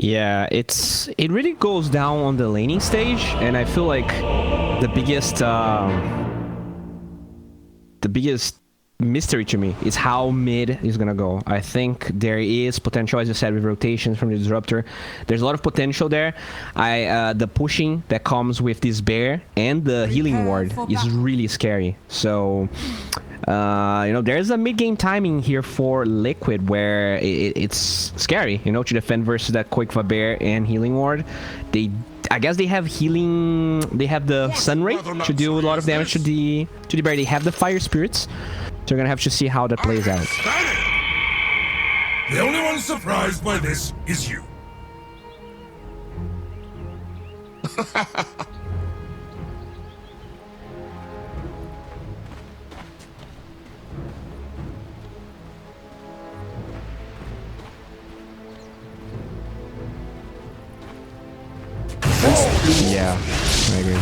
Yeah, it really goes down on the laning stage, and I feel like the biggest mystery to me is how mid is gonna go. I think there is potential, as you said, with rotations from the disruptor. There's a lot of potential there. The pushing that comes with this bear and the healing ward is really scary. So you know, there's a mid-game timing here for Liquid where it's scary, you know, to defend versus that quick bear and healing ward. I guess they have healing. They have the sun ray to do a lot of damage to the bear. They have the fire spirits. So we're gonna have to see how that plays out. The only one surprised by this is you. Yeah, I agree.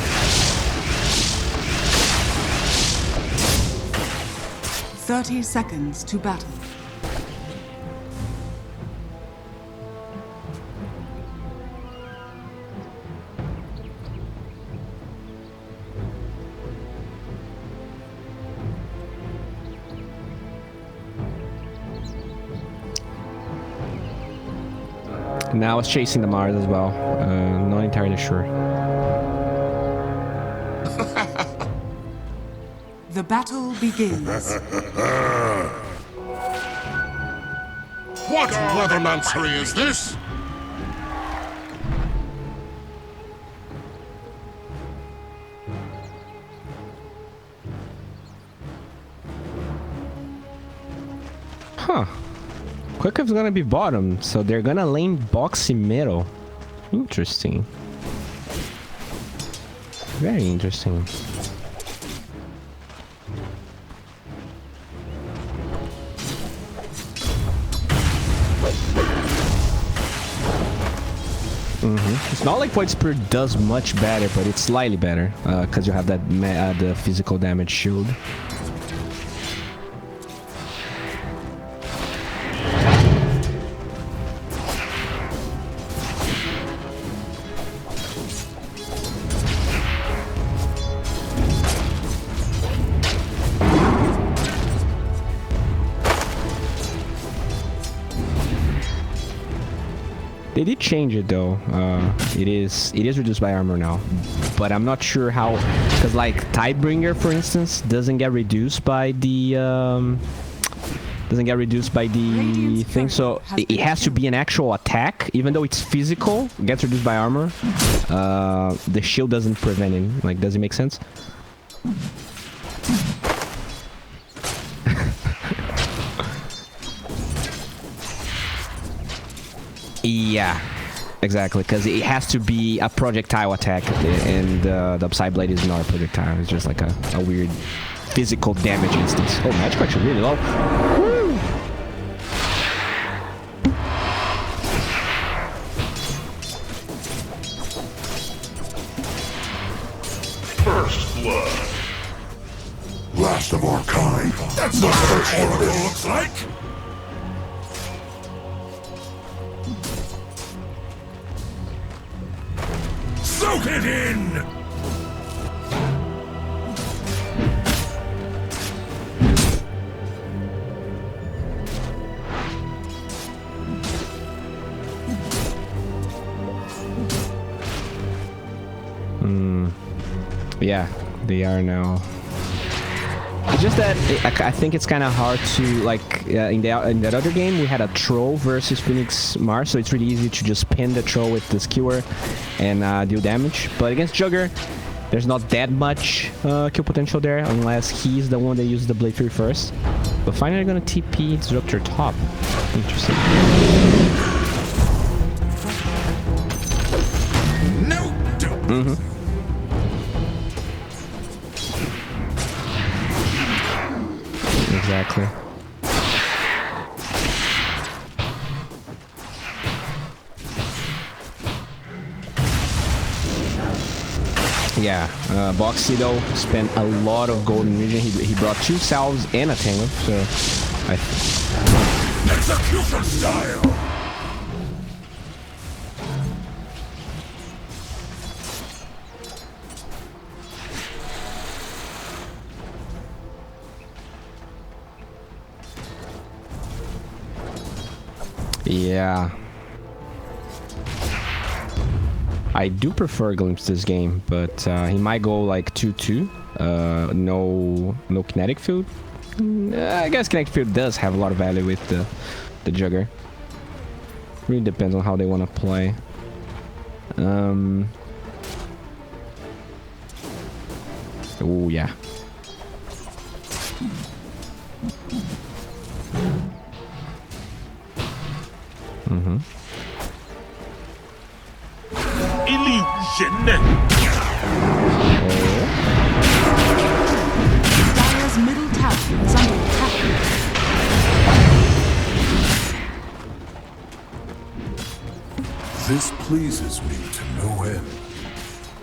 30 seconds to battle. Now it's chasing the Mars as well. Not entirely sure. The battle begins. What weathermancery is this? Huh. Quickup's gonna be bottom, so they're gonna lane Boxy middle. Interesting. Very interesting. It's not like Void Spirit does much better, but it's slightly better because you have that the physical damage shield. They did change it though. It is reduced by armor now, but I'm not sure how, because like Tidebringer, for instance, doesn't get reduced by the thing. So it has to be an actual attack, even though it's physical. It gets reduced by armor. The shield doesn't prevent it. Like, does it make sense? Yeah, exactly, because it has to be a projectile attack, and the Upside Blade is not a projectile. It's just like a weird physical damage instance. Oh, magic actually really low. Woo! First blood. Last of our kind. That's not what our Oracle looks like. Soak it in! Yeah, they are now. It's just that I think it's kind of hard to, like, in that other game we had a troll versus Phoenix Mars, so it's really easy to just pin the troll with the skewer and deal damage. But against Jugger, there's not that much kill potential there, unless he's the one that uses the Blade Fury first. But finally gonna TP Disruptor top. Interesting. No. Exactly. Yeah, Boxy though spent a lot of gold in region. He brought 2 salves and a Tango, so Execution style. Yeah. I do prefer Glimpse this game, but he might go like 2-2. No kinetic field. I guess kinetic field does have a lot of value with the Jugger. Really depends on how they want to play. Oh yeah. Illusion. Dire's middle tower is under attack. This pleases me to no end.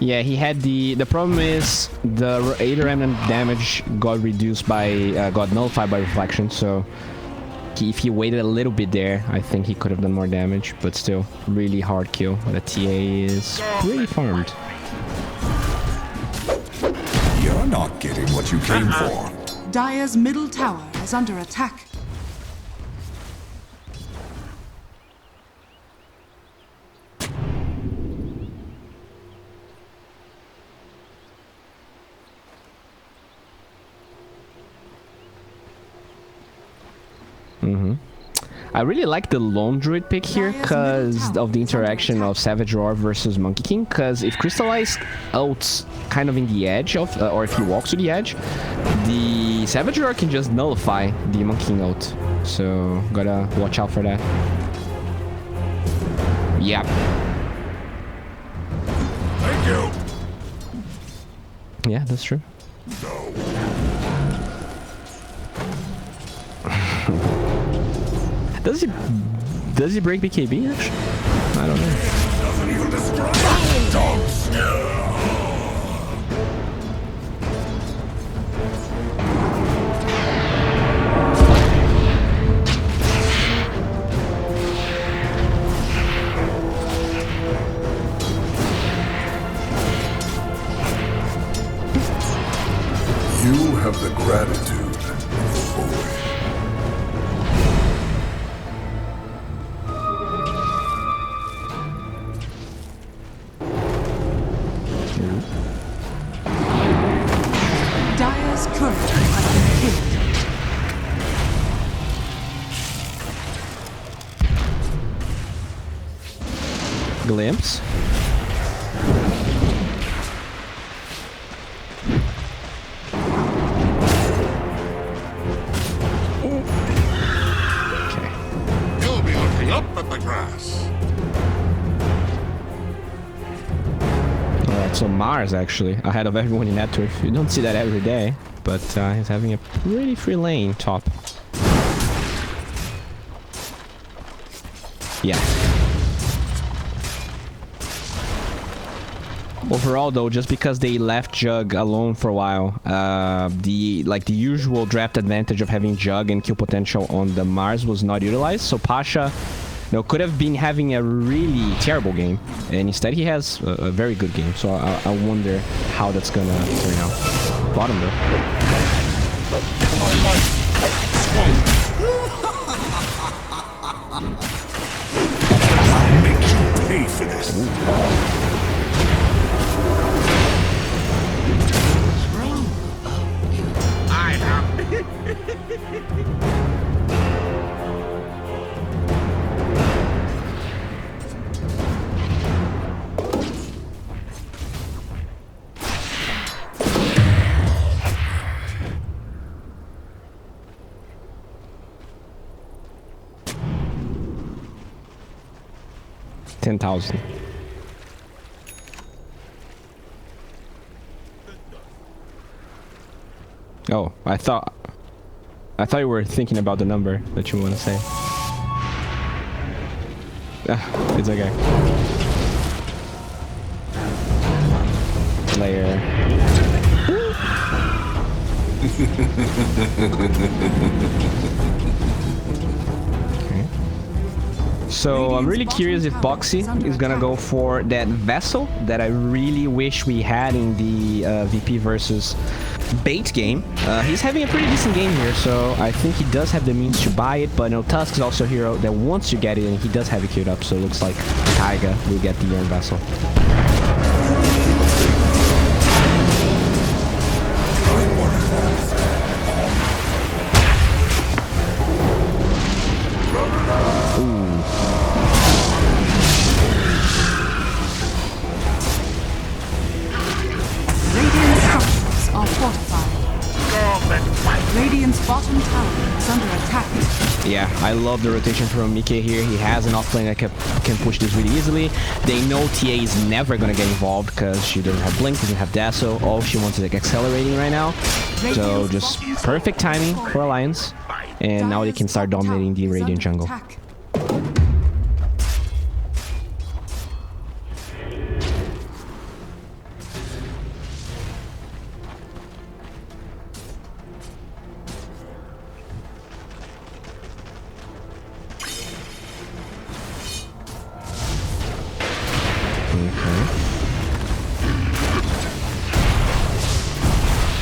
Yeah, he had the problem is the 8 remnant damage got reduced by got nullified by reflection, so if he waited a little bit there, I think he could have done more damage, but still really hard kill. The TA is pretty farmed. You're not getting what you came for. Dire's middle tower is under attack. I really like the lone druid pick here because of the interaction of Savage Roar versus Monkey King, because if Crystallized ults kind of in the edge of, or if he walks to the edge, the Savage Roar can just nullify the Monkey King ult. So gotta watch out for that. Yep. Thank you. Yeah, that's true. Does he break BKB actually? I don't know. Doesn't even describe dogs. You have the gratitude of a boy. Dire's turret has been killed. Glimpse. Okay. You'll be looking up at the grass. Alright, so Mars actually ahead of everyone in that turf. You don't see that every day, but he's having a pretty free lane top. Yeah. Overall though, just because they left Jug alone for a while, the usual draft advantage of having Jug and kill potential on the Mars was not utilized, so Pasha could have been having a really terrible game, and instead he has a very good game, so I wonder how that's gonna turn out. Bottom though. I'll make you pay for this. I have. 10,000. Oh, I thought you were thinking about the number that you want to say. It's okay. Player. So I'm really curious if Boxy is gonna go for that vessel that I really wish we had in the VP versus bait game. He's having a pretty decent game here, so I think he does have the means to buy it, but no, Tusk is also a hero that wants to get it, and he does have it queued up, so it looks like Taiga will get the Iron Vessel. Radiant's bottom tower is under attack. Yeah, I love the rotation from Mickey here. He has an off lane that can push this really easily. They know TA is never going to get involved because she doesn't have Blink, doesn't have Dasso. All she wants is like accelerating right now. So just perfect timing for Alliance. And now they can start dominating the Radiant jungle.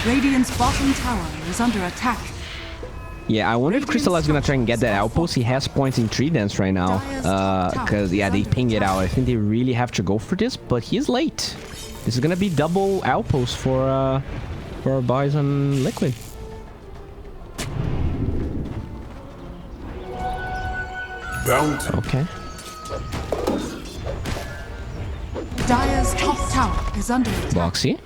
Radiant's bottom tower is under attack. Yeah, I wonder if Crystallize is gonna try and get that outpost. He has points in 3 dance right now. Because, yeah, they ping it out. I think they really have to go for this, but he's late. This is gonna be double outpost for our boys on Liquid. Okay. Dire's top tower is under attack. Boxy.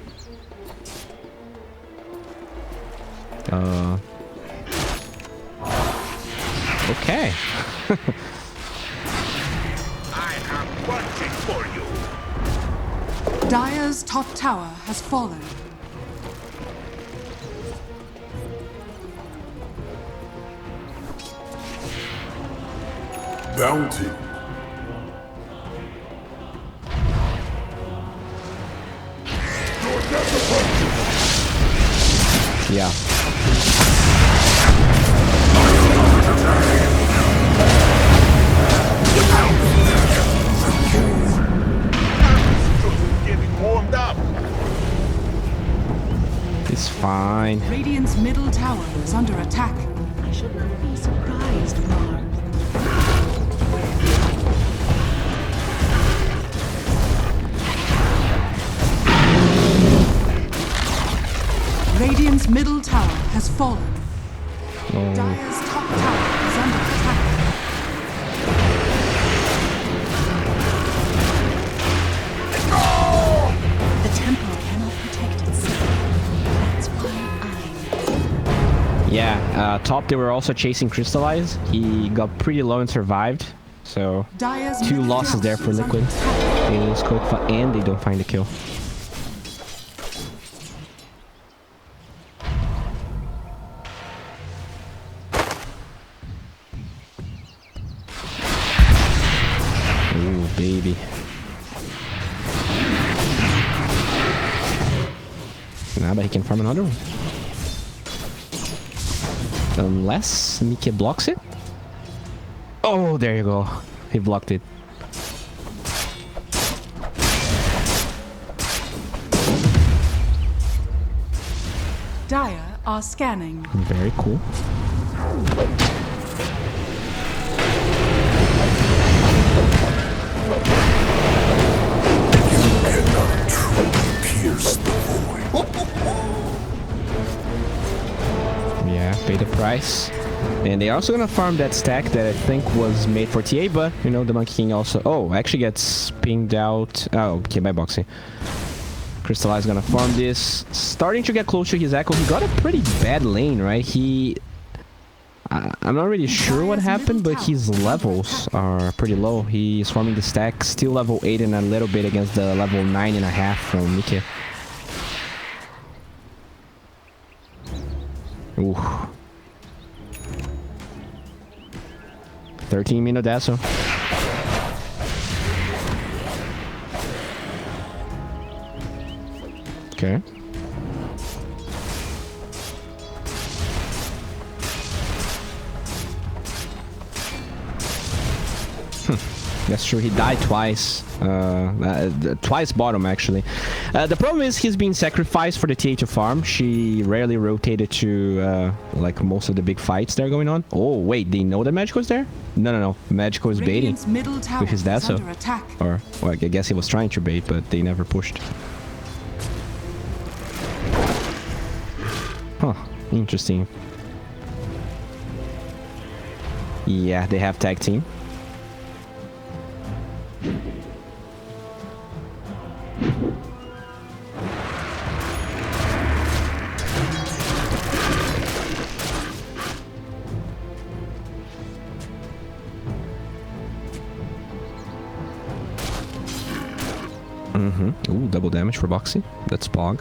Okay. I am watching for you. Dire's top tower has fallen. Bounty. Yeah. Getting warmed up. It's fine. Radiant's middle tower is under attack. I should not be surprised, Mark. Radiant's middle tower has fallen. Oh. Dire's top tower is under attack. The temple cannot protect itself. That's why I'm... Yeah, top they were also chasing Crystallize. He got pretty low and survived. So, Dire's 2 middle losses tower there for is under Liquid. attack. They lose Kofa and they don't find the kill. Ooh, baby. Now but he can farm another one. Unless Mickey blocks it. Oh, there you go. He blocked it. Dire are scanning. Very cool. Pierce the void. Yeah, pay the price. And they're also gonna farm that stack that I think was made for TA, but you know, the Monkey King also... Oh, actually gets pinged out. Oh, okay, by Boxy. Crystallize gonna farm this. Starting to get close to his echo. He got a pretty bad lane, right? I'm not really sure what happened, but his levels are pretty low. He's farming the stack, still level 8 and a little bit against the level 9.5 from Mickey. Ooh. 13-minute Dasso. Okay. That's true. He died twice. Twice bottom, actually. The problem is he's being sacrificed for the TA to farm. She rarely rotated to, like, most of the big fights that are going on. Oh, wait. They know that Magico's there? No. Magico is baiting with his Dasso. Or, well, I guess he was trying to bait, but they never pushed. Huh. Interesting. Yeah, they have tag team. Ooh, double damage for Boxy. That's Pog.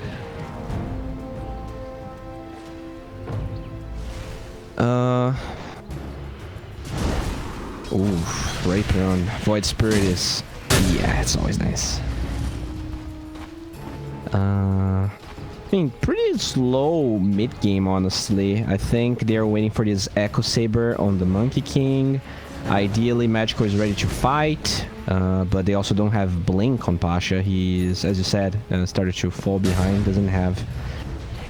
Ooh, Rapier on Void Spirit is... Yeah, it's always nice. I think pretty slow mid-game, honestly. I think they're waiting for this Echo Saber on the Monkey King. Ideally, Magico is ready to fight, but they also don't have Blink on Pasha. He's, as you said, started to fall behind, doesn't have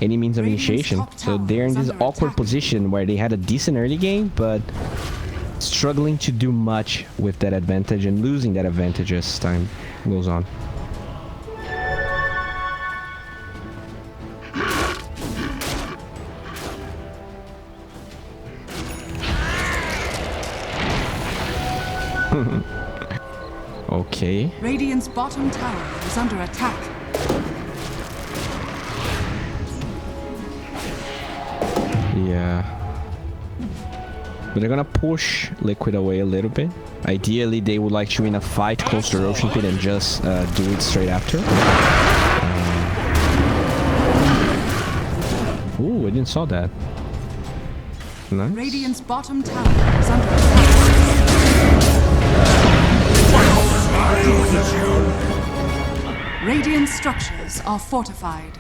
any means of initiation. So they're in this awkward position where they had a decent early game, but struggling to do much with that advantage and losing that advantage as time goes on. Okay. Radiant's bottom tower is under attack. Yeah. But they're gonna push Liquid away a little bit. Ideally, they would like to win a fight close to the Ocean Pit and just do it straight after. Ooh, I didn't saw that. Nice. Radiant's bottom tower is under attack. Radiant structures are fortified.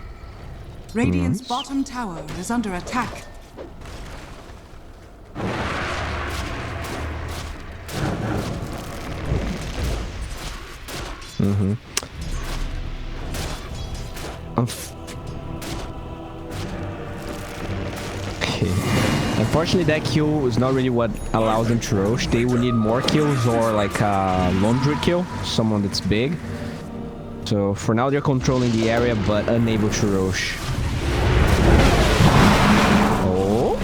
Radiant's bottom tower is under attack. Okay. Unfortunately, that kill is not really what allows them to roach. They would need more kills or like a lone druid kill, someone that's big. So for now, they're controlling the area but unable to roach. Oh.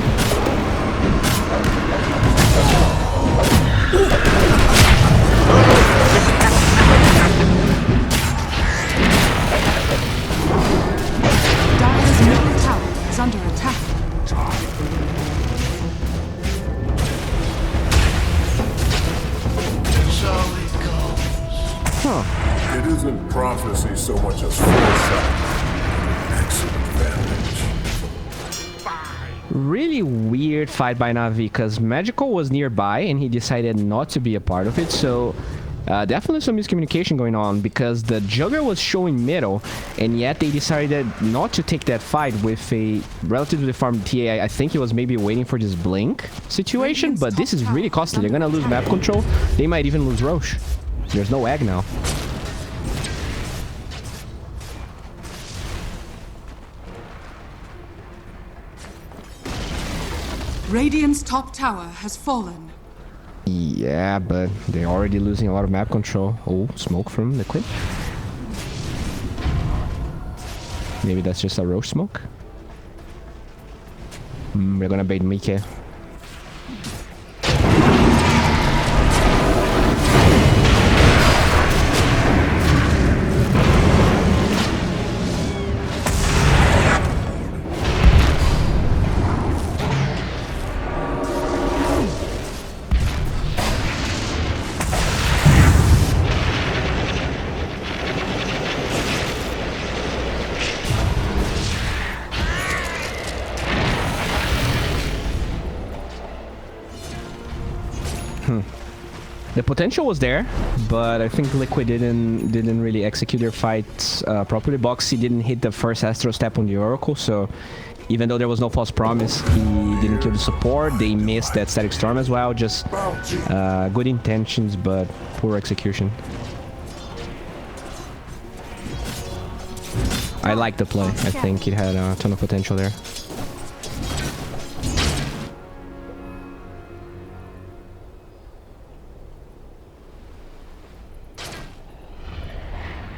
Dire's middle tower is under attack. Huh. It isn't prophecy so much as foresight. Excellent advantage. Really weird fight by Navi because Magical was nearby and he decided not to be a part of it. So definitely some miscommunication going on because the Jugger was showing middle and yet they decided not to take that fight with a relatively farmed TA. I think he was maybe waiting for this blink situation, but this is really costly. They're gonna lose map control. They might even lose Roche. There's no egg now. Radiant's top tower has fallen. Yeah, but they're already losing a lot of map control. Oh, smoke from Liquid. Maybe that's just a Roche smoke. We're gonna bait Mike. The potential was there, but I think Liquid didn't really execute their fights properly. Boxy didn't hit the first Astro Step on the Oracle, so Even though there was no false promise, he didn't kill the support. They missed that static storm as well. Just good intentions, but poor execution. I like the play. I think it had a ton of potential there.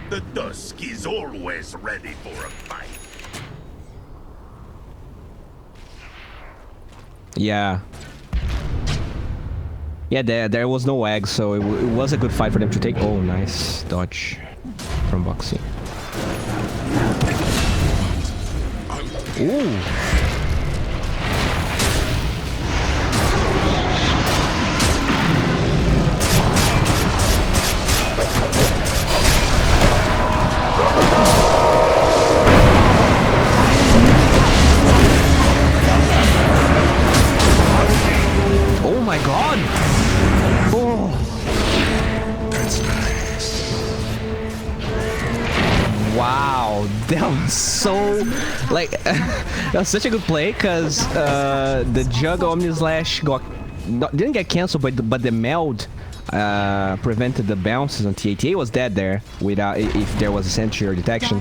The Dusk is always ready for a fight. Yeah. Yeah, there was no egg, so it was a good fight for them to take. Oh, nice dodge from Boxy. Ooh. Oh my god! Oh! That's nice. Wow, that was so... Like, that was such a good play, because the Jug Omni Slash didn't get cancelled, but the meld prevented the bounces on TATA was dead there without if there was a sentry or detection.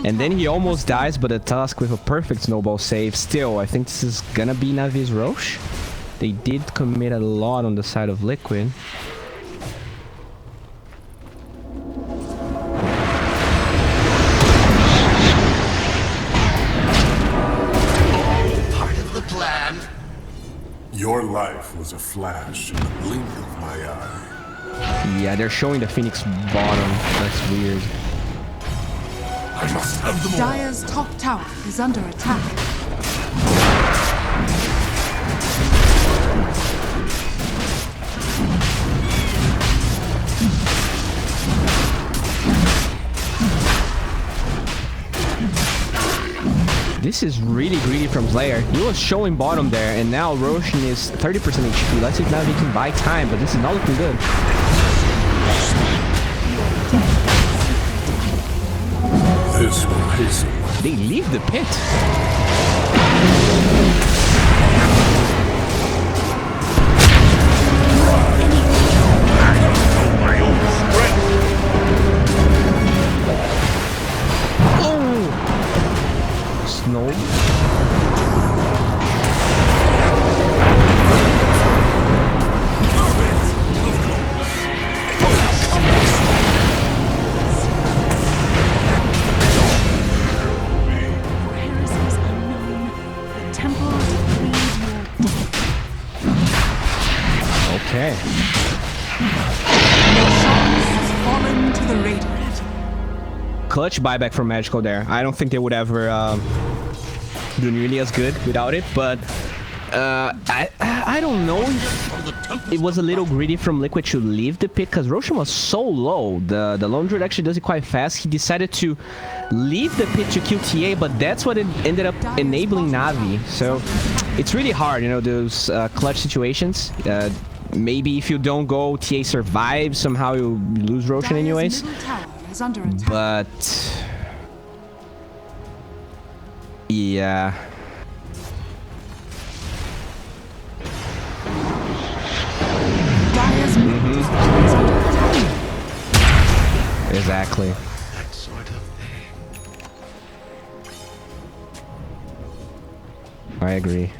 And then he almost dies, but a Tusk with a perfect snowball save. Still, I think this is gonna be Navi's Roche. They did commit a lot on the side of Liquid. Part of the plan. Your life was a flash in the blink of my eye. Yeah, they're showing the Phoenix bottom. That's weird. I must have them all. Dire's top tower is under attack. This is really greedy from Slayer. He was showing bottom there, and now Roshan is 30% HP. Let's see if Navi can buy time, but this is not looking good. This will hasten. They leave the pit. My own strength. Oh! Snow. For heresies unknown, the temple decreed your death. Okay. Has fallen to the Radiant. Clutch buyback from Magical there. I don't think they would ever do nearly as good without it, but I don't know if it was a little greedy from Liquid to leave the pit, because Roshan was so low. The Lone Druid actually does it quite fast. He decided to leave the pit to kill TA, but that's what it ended up enabling Navi. So it's really hard, you know, those clutch situations. Maybe if you don't go, TA survives, somehow you lose Roshan anyways. Middle tower is under attack. But yeah. Dire's middle tower is under attack. Exactly. That sort of thing. I agree.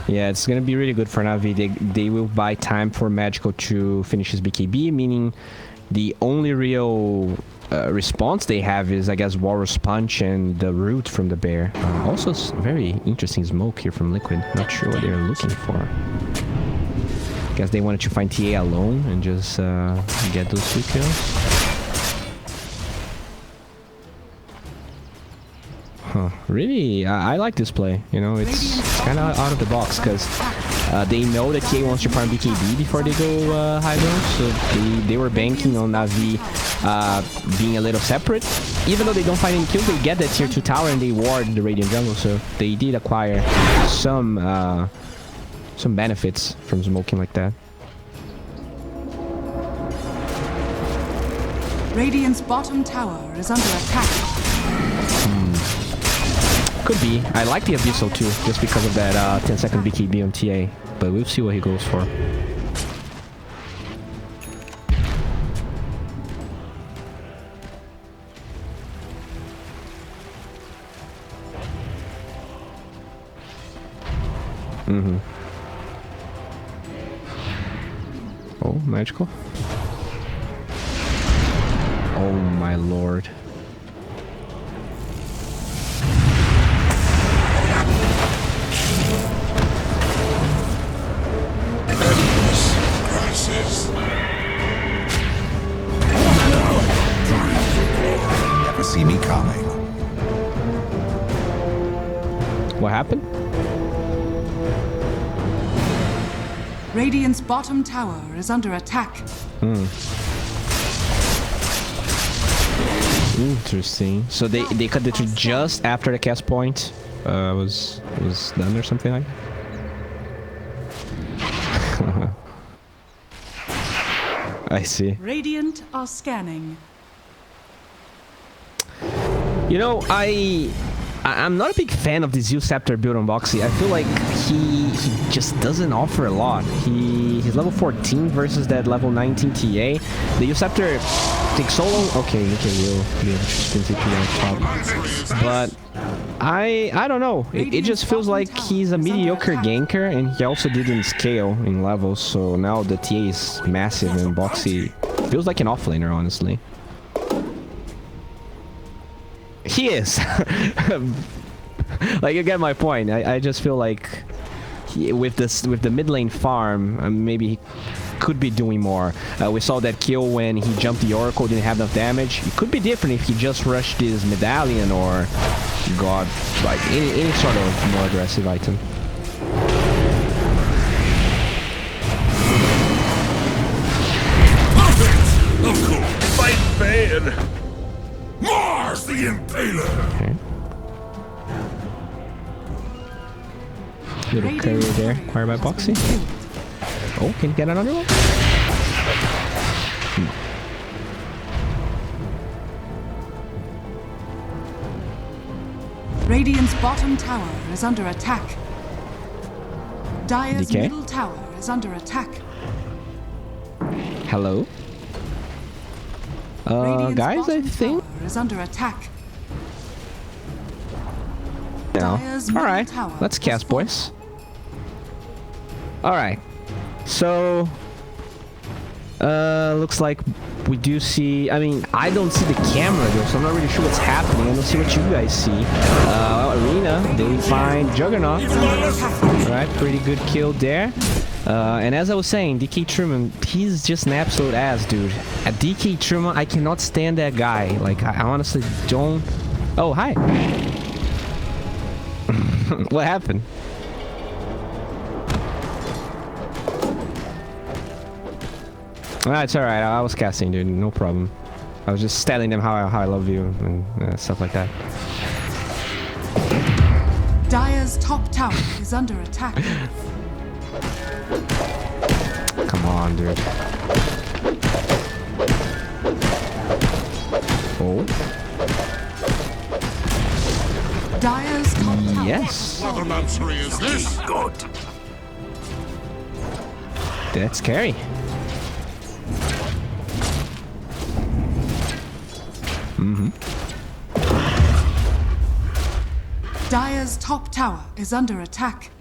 Yeah, it's gonna be really good for Navi. They will buy time for Magical to finish his BKB, meaning the only real response they have is, I guess, Walrus Punch and the root from the bear. Also, very interesting smoke here from Liquid. Not sure what they're looking for. Guess they wanted to find TA alone and just get those 2 kills. Huh. Really, I like this play. You know, it's kind of out of the box because they know that TA wants to farm BKB before they go high ground, so they were banking on Navi being a little separate. Even though they don't find any kills, they get that tier 2 tower and they ward the Radiant jungle, so they did acquire some benefits from smoking like that. Radiant's bottom tower is under attack. Could be. I like the Abyssal too, just because of that 10-second BKB on TA, but we'll see what he goes for. Oh, magical. Oh my lord. Never see me coming. What happened? Radiant's bottom tower is under attack. Interesting. So they cut the tree just after the cast point was done or something like that? I see. Radiant are scanning. You know, I'm not a big fan of this Scepter build on Boxy. I feel like he just doesn't offer a lot. He's level 14 versus that level 19 TA. The Scepter takes so long. Okay, we'll be interesting to on top. But I don't know. It just feels like he's a mediocre ganker, and he also didn't scale in levels. So now the TA is massive, and Boxy feels like an offlaner, honestly. He is. Like, you get my point. I just feel like with the mid lane farm, maybe he could be doing more. We saw that kill when he jumped the Oracle, didn't have enough damage. It could be different if he just rushed his medallion or got like any sort of more aggressive item. Fight bad. Mars the Impaler. Okay. Little carrier there, acquired by Boxy. Oh, can you get another one? Radiant's bottom tower is under attack. Dire's DK? middle tower is under attack. Hello? Radiant's Guys, I bottom think... tower is under attack. No. Dire's middle Alright, tower let's has cast, fallen. boys. Alright. So... looks like we do see... I mean, I don't see the camera though, so I'm not really sure what's happening. I don't see what you guys see. Arena, they find Juggernaut. Alright, pretty good kill there. And as I was saying, DK Truman, he's just an absolute ass, dude. At DK Truman, I cannot stand that guy. Like, I honestly don't... Oh, hi. What happened? Ah, it's alright. I was casting, dude. No problem. I was just telling them how I love you and stuff like that. Dire's top tower is under attack. Come on, dude. Oh. Dire's top tower. Yes. What luxury is this? Good. That's scary. Dire's top tower is under attack.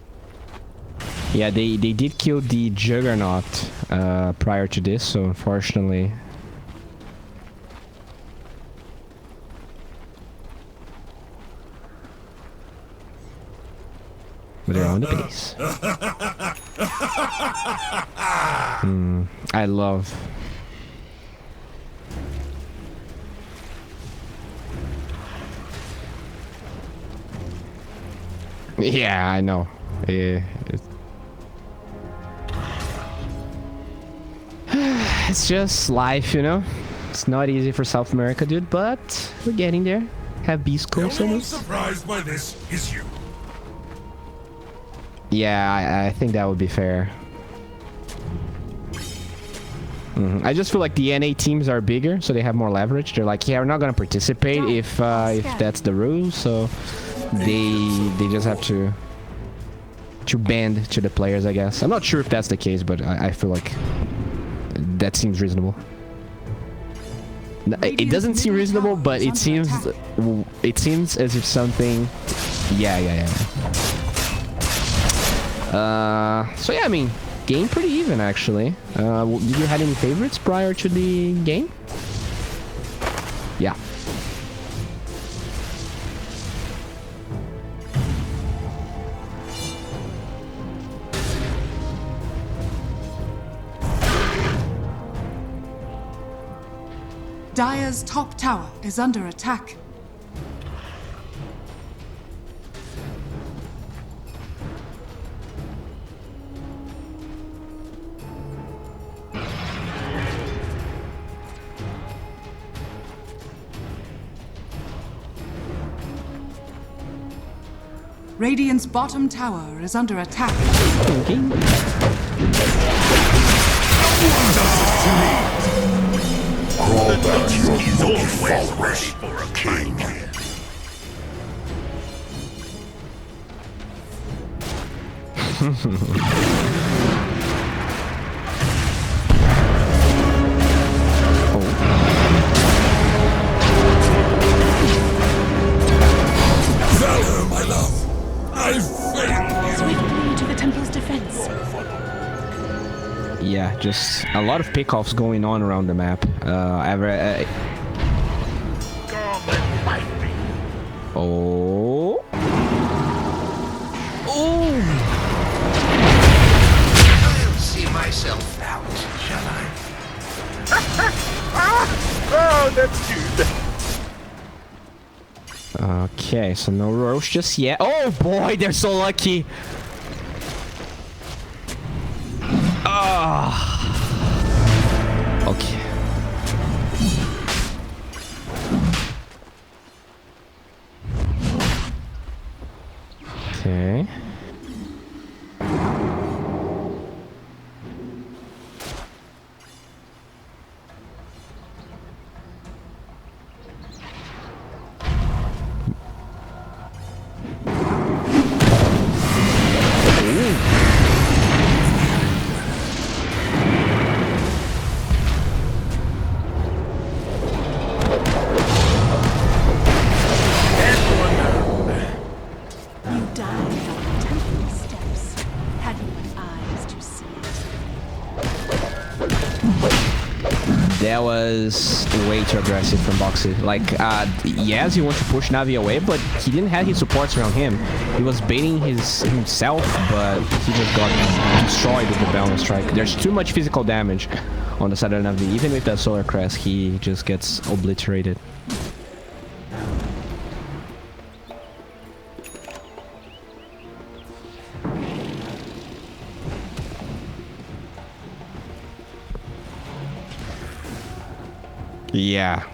Yeah, they did kill the Juggernaut prior to this, so unfortunately... But they're on the base. I love... Yeah, I know. It's just life, you know? It's not easy for South America, dude, but we're getting there. Have beast The coast only one almost. surprised by this is you. Yeah, I think that would be fair. I just feel like the NA teams are bigger, so they have more leverage. They're like, yeah, we're not gonna participate if that's the rule, so they just have to bend to the players, I guess. I'm not sure if that's the case, but I feel like that seems reasonable. It doesn't seem reasonable, but it seems as if something. Yeah. So yeah, I mean, game pretty even actually. Did you had any favorites prior to the game? Yeah. Dire's top tower is under attack. Radiant's bottom tower is under attack. Crawl back to your followers for a king. Valor, my love. I failed you. Swiftly to the temple's defense. Yeah, just a lot of pickoffs going on around the map. Come and fight me. Oh. Oh. I'll see myself out, shall I? Oh, that's cute. Okay, so no Roche just yet. Oh boy, they're so lucky. Okay. Okay. You died on the temple steps. Had you but eyes to see it? That was way too aggressive from Boxy. Like, yes, he wants to push Navi away, but he didn't have his supports around him. He was baiting himself, but he just got destroyed with the balance strike. There's too much physical damage on the side of Navi. Even with that Solar Crest, he just gets obliterated. Yeah.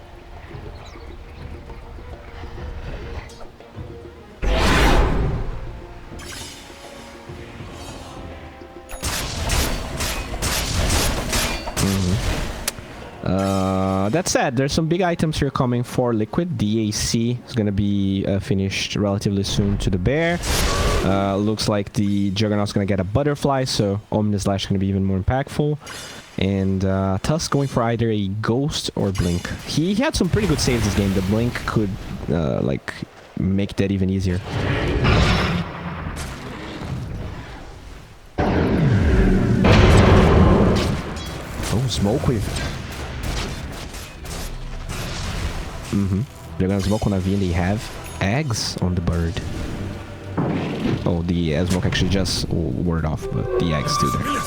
That said, there's some big items here coming for Liquid. DAC is going to be finished relatively soon to the bear. Looks like the Juggernaut's going to get a butterfly, so Omnislash is going to be even more impactful. And Tusk going for either a Ghost or Blink. He had some pretty good saves this game. The Blink could like make that even easier. Oh, smoke with. They're gonna smoke on Navi and they have eggs on the bird. Oh, the smoke actually just word off, but the eggs still there.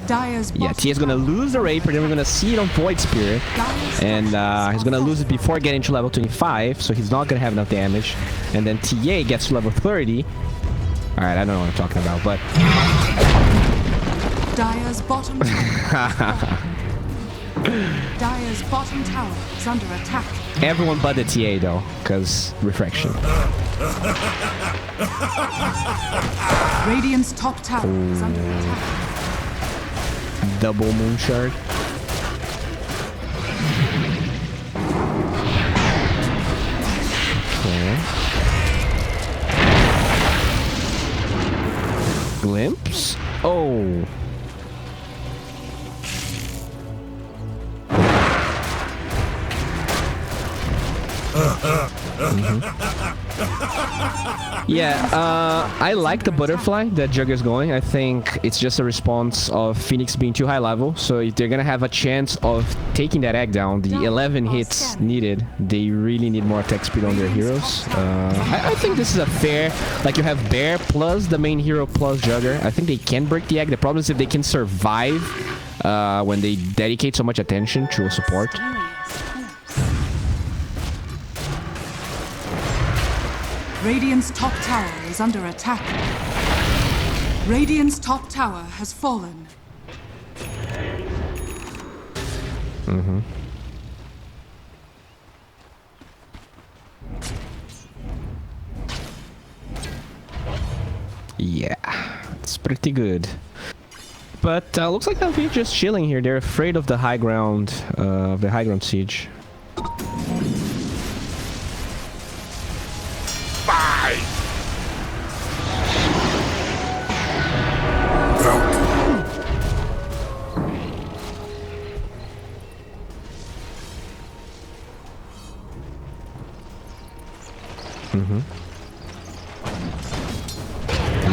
Dire's Yeah, bottom Tia's gonna tower lose the is Rapier, then we're gonna see it on Void Spirit. And he's gonna lose it before getting to level 25, so he's not gonna have enough damage. And then TA gets to level 30. Alright, I don't know what I'm talking about, but... Dire's bottom tower. Dire's bottom tower is under attack. Everyone but the TA though, because refraction. Radiant's top tower is under attack. Double Moon Shard. Okay. Glimpse? Oh. Yeah, I like the butterfly that Jug is going. I think it's just a response of Phoenix being too high level. So if they're gonna have a chance of taking that egg down, the 11 hits needed, they really need more attack speed on their heroes. I think this is a fair, like you have Bear plus the main hero plus Jugger. I think they can break the egg. The problem is if they can survive when they dedicate so much attention to a support. Radiant's top tower is under attack. Radiant's top tower has fallen. Yeah, it's pretty good. But looks like Navi just chilling here. They're afraid of the high ground siege.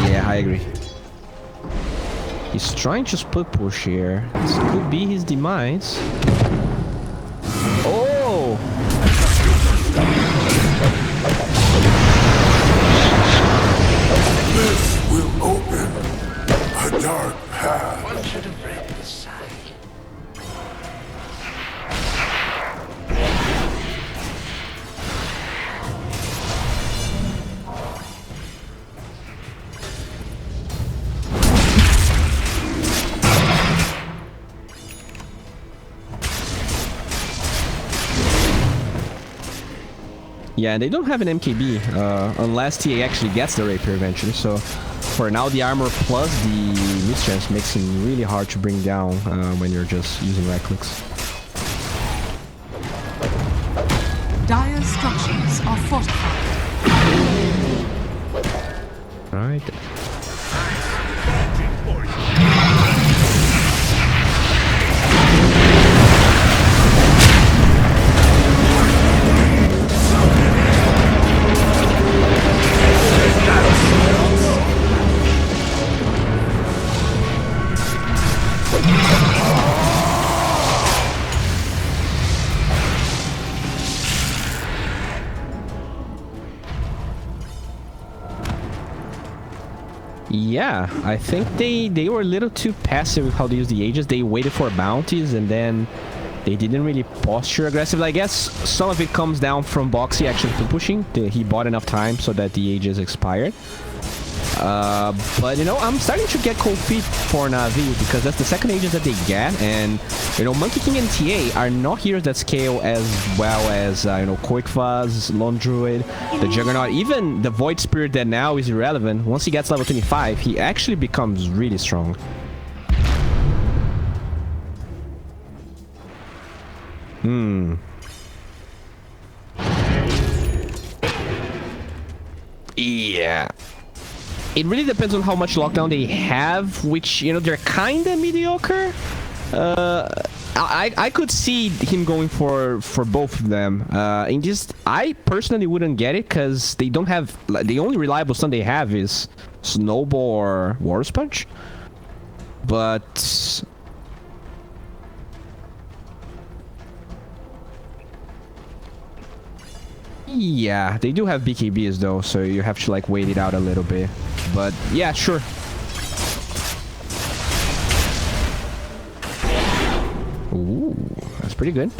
Yeah, I agree. He's trying to split push here. This could be his demise. Oh! This will open a dark path. One should have read the sign. Yeah, and they don't have an MKB unless TA actually gets the Rapier eventually. So for now, the armor plus the mischance makes him really hard to bring down when you're just using right clicks. Dire structures are fortified. Right. Yeah, I think they were a little too passive with how they use the Aegis. They waited for bounties and then they didn't really posture aggressively. I guess some of it comes down from Boxy actually pushing. He bought enough time so that the Aegis expired. But you know, I'm starting to get cold feet for Navi because that's the second Aegis that they get, and you know, Monkey King and TA are not heroes that scale as well as you know, Quick Fuzz, Lone Druid, the Juggernaut, even the Void Spirit that now is irrelevant. Once he gets level 25, he actually becomes really strong. Yeah. It really depends on how much lockdown they have, which, you know, they're kind of mediocre. I could see him going for both of them. And just, I personally wouldn't get it because they don't have, the only reliable stun they have is Snowball or War Sponge. But yeah, they do have BKBs though, so you have to like wait it out a little bit. But yeah, sure. Ooh, that's pretty good.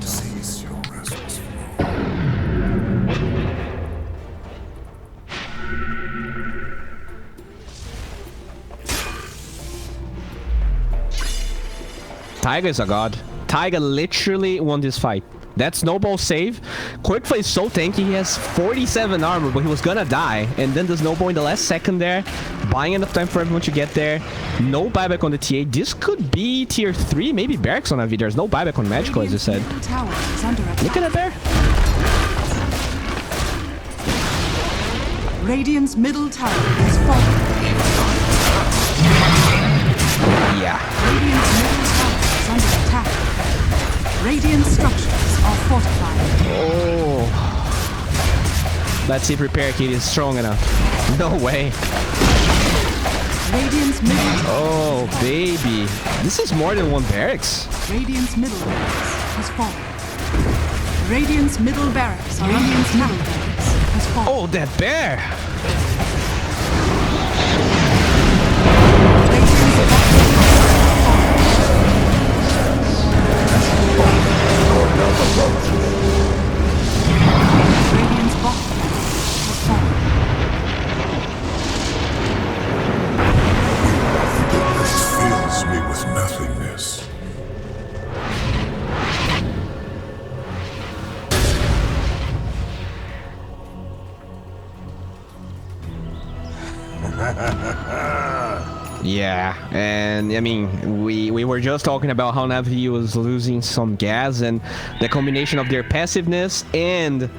Cease your restless flow. Taiga is a god. Taiga literally won this fight. That snowball save. Quickflay is so tanky. He has 47 armor, but he was gonna die. And then the snowball in the last second there. Buying enough time for everyone to get there. No buyback on the TA. This could be tier 3, maybe barracks on Navi. There's no buyback on Magical, as you said. Radiant's middle tower is under attack. Look at it there. Radiant's middle tower is falling. Yeah. Radiant's middle tower is under attack. Radiant structures are fortified. Oh. Let's see if repair kit is strong enough. No way. Radiant's middle tower. Oh, baby. This is more than one barracks. Radiant's middle barracks has fallen. Radiant's middle barracks are Radiant's middle barracks has fallen. Oh, that bear. Radiant's bottom has fallen. This fills me with nothingness. Yeah, and I mean, we were just talking about how Navi was losing some gas, and the combination of their passiveness and,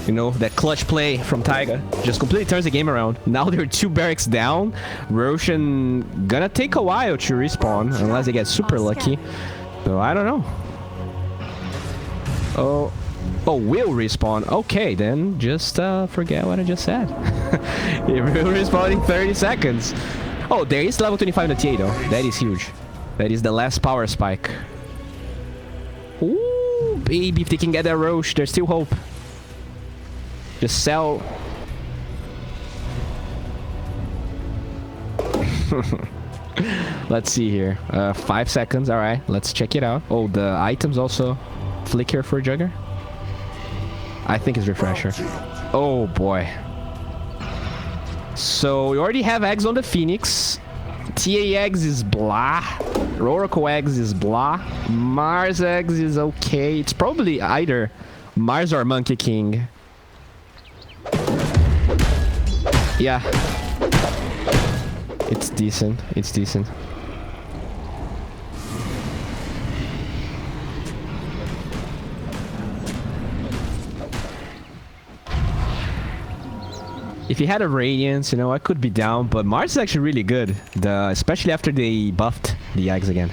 you know, that clutch play from Taiga just completely turns the game around. Now they're 2 barracks down. Roshan gonna take a while to respawn, unless they get super lucky. So I don't know. Oh, will respawn. Okay, then just forget what I just said. It will respawn in 30 seconds. Oh, there is level 25 in the TA though. That is huge. That is the last power spike. Ooh, baby, if they can get that Roche, there's still hope. Just sell. Let's see here. 5 seconds. All right, let's check it out. Oh, the items also flicker for Jugger. I think it's refresher. Oh boy. So we already have eggs on the Phoenix. TA eggs is blah. Oracle eggs is blah. Mars eggs is okay. It's probably either Mars or Monkey King. Yeah. It's decent. It's decent. If he had a Radiance, you know, I could be down, but Mars is actually really good. Especially after they buffed the eggs again.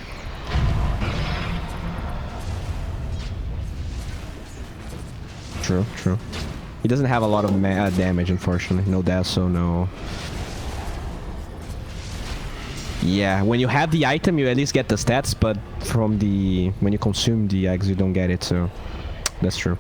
True, true. He doesn't have a lot of damage, unfortunately. No Dasso, no... Yeah, when you have the item, you at least get the stats, but from the... when you consume the eggs, you don't get it, so... That's true.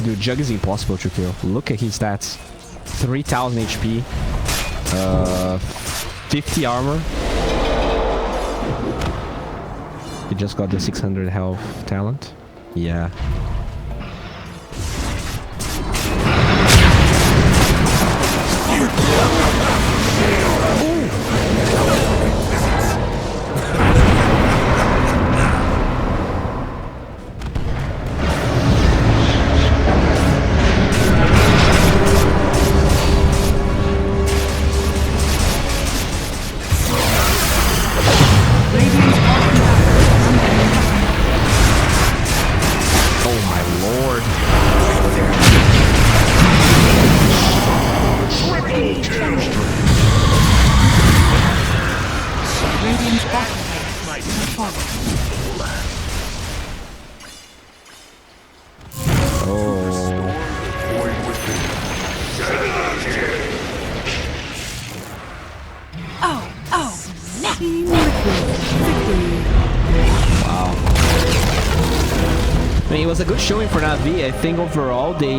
Dude, Jug is impossible to kill. Look at his stats. 3000 HP. 50 armor. He just got the 600 health talent. Yeah. Team Liquid victory. I mean, it was a good showing for Navi. I think overall they